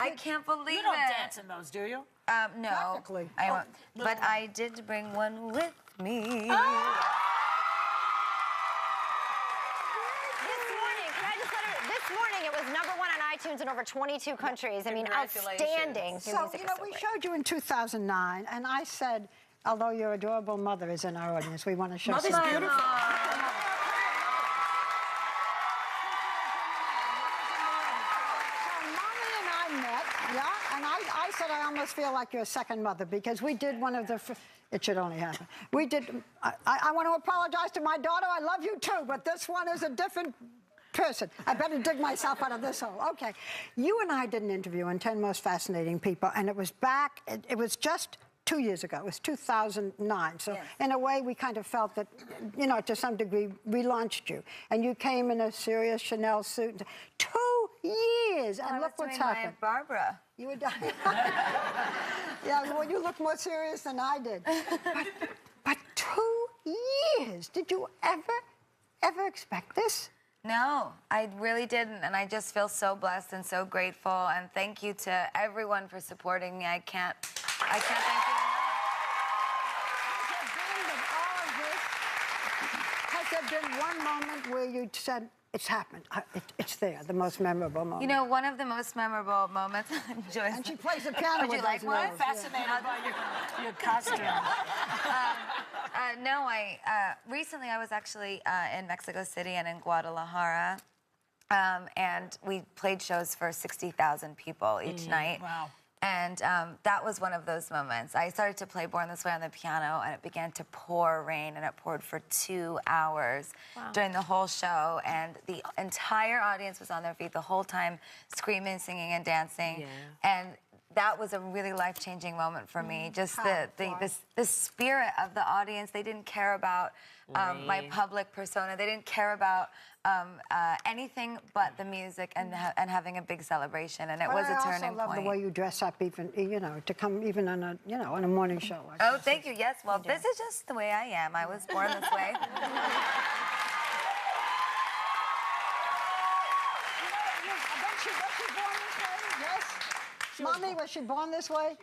I can't believe You don't it. dance in those, do you? No, Practically. I won't. But I did bring one with me. This morning, can I just let her, this morning it was #1 on iTunes in over 22 countries. I mean, outstanding. So, you know, we showed you in 2009, and I said, although your adorable mother is in our audience, we want to show Mother's some. beautiful. I said I almost feel like your second mother because we did one of the. It should only happen. We did. I want to apologize to my daughter. I love you too, but this one is a different person. I better dig myself out of this hole. Okay, you and I did an interview on 10 Most Fascinating People, and it was back. It was just 2 years ago. It was 2009. So in a way, we kind of felt that, you know, to some degree, we launched you, and you came in a serious Chanel suit. 2 years, and look what's happened. Barbara. You were dying. Yeah, well, you look more serious than I did. But 2 years. Did you ever expect this? No, I really didn't, and I just feel so blessed and so grateful. And thank you to everyone for supporting me. I can't thank you enough. Has there been one moment where you said, it's happened, it's there, the most memorable moment? You know, one of the most memorable moments, Joyce. And she plays the piano with you like those one? notes. Fascinated by your costume. No, recently I was actually in Mexico City and in Guadalajara, and we played shows for 60,000 people each night. Wow. And that was one of those moments. I started to play Born This Way on the piano, and it began to pour rain, and it poured for 2 hours during the whole show. And the entire audience was on their feet the whole time, screaming, singing, and dancing. And that was a really life-changing moment for me. Just the spirit of the audience. They didn't care about my public persona. They didn't care about anything but the music and having a big celebration. And it was a turning point. I also love the way you dress up, even, you know, to come even on a, you know, on a morning show. Like oh, thank you. Yes. Well, this is just the way I am. I was born this way. Mommy, was she born this way?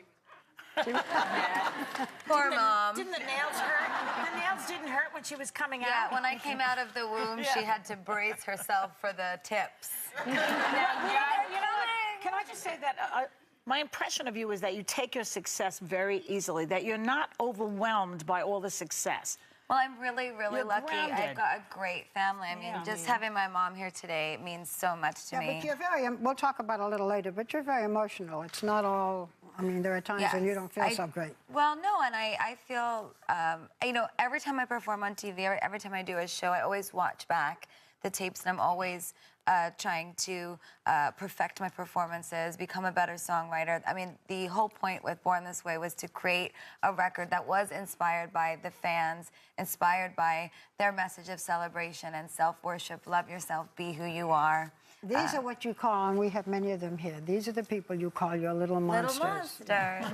Poor Mom. Didn't the nails hurt? The nails didn't hurt when she was coming out? Yeah, when I came out of the womb, she had to brace herself for the tips. You know what? Can I just say that my impression of you is that you take your success very easily, that you're not overwhelmed by all the success. Well, I'm really, really lucky. Grounded. I've got a great family. I mean, just having my mom here today means so much to me. Yeah, but you're very, we'll talk about it a little later, but you're very emotional. It's not all, I mean, there are times when you don't feel so great. Well, no, and I feel, you know, every time I perform on TV, or every time I do a show, I always watch back the tapes, and I'm always trying to perfect my performances, become a better songwriter. I mean, the whole point with Born This Way was to create a record that was inspired by the fans, inspired by their message of celebration and self-worship. Love yourself, be who you are. These are what you call, and we have many of them here, these are the people you call your little monsters. Little monsters. And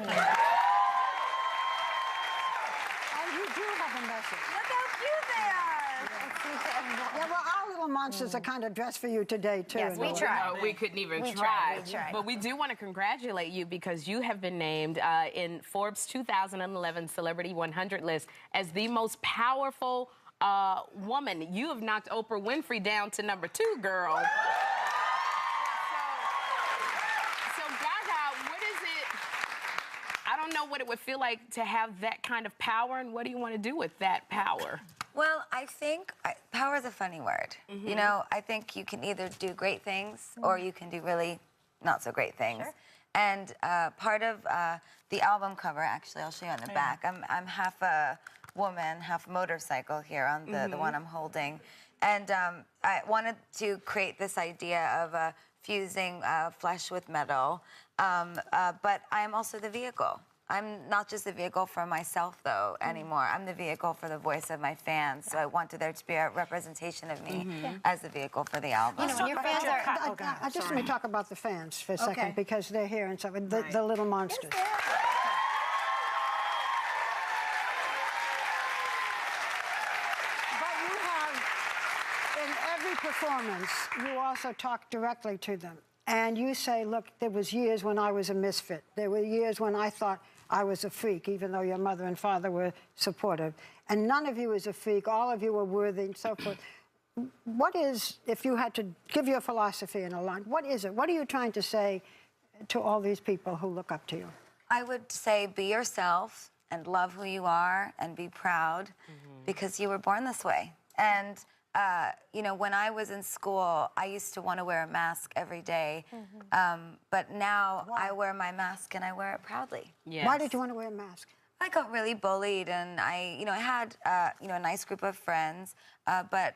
you do have a message. Look how cute they are. Yeah, well, our little monsters are kind of dressed for you today, too. Yes, we tried. No, we couldn't even We try. tried. But we do want to congratulate you because you have been named in Forbes 2011 Celebrity 100 list as the most powerful woman. You have knocked Oprah Winfrey down to #2, girl. So Gaga, what is it? I don't know what it would feel like to have that kind of power, and what do you want to do with that power? Well, I think power is a funny word. You know, I think you can either do great things or you can do really not so great things. And part of the album cover, actually, I'll show you on the back. I'm half a woman, half motorcycle here on the one I'm holding. And I wanted to create this idea of fusing flesh with metal, but I am also the vehicle. I'm not just the vehicle for myself, though, anymore. I'm the vehicle for the voice of my fans, so I wanted there to be a representation of me as the vehicle for the album. You know, when your fans are... I just want to talk about the fans for a second, because they're here and so the little monsters. But you have, in every performance, you also talk directly to them. and you say, look, there was years when I was a misfit. There were years when I thought I was a freak, even though your mother and father were supportive. And none of you is a freak. All of you are worthy and so forth. What is, if you had to give your philosophy in a line, what is it? What are you trying to say to all these people who look up to you? I would say be yourself and love who you are and be proud because you were born this way. And, you know, when I was in school, I used to want to wear a mask every day. But now I wear my mask and I wear it proudly. Yes. Why did you want to wear a mask? I got really bullied and I had, you know, a nice group of friends, but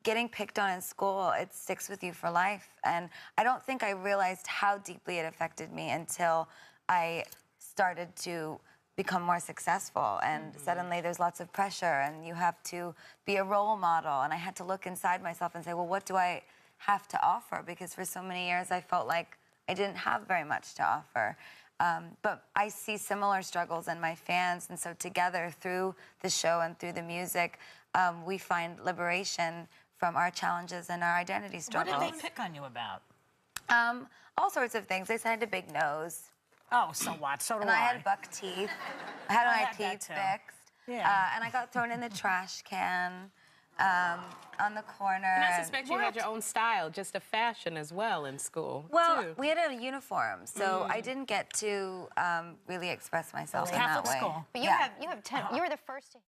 getting picked on in school, it sticks with you for life. And I don't think I realized how deeply it affected me until I started to become more successful. And suddenly there's lots of pressure and you have to be a role model. And I had to look inside myself and say, well, what do I have to offer? Because for so many years I felt like I didn't have very much to offer. But I see similar struggles in my fans. And so together through the show and through the music, we find liberation from our challenges and our identity struggles. What did they pick on you about? All sorts of things. They said I had a big nose. Oh, so what? So do And I had buck teeth. I had my had that teeth too. fixed. Yeah. And I got thrown in the trash can on the corner. And I suspect you had your own style, just a fashion as well in school. Well, too. we had a uniform, so I didn't get to really express myself in that Catholic way. school. But you were the first to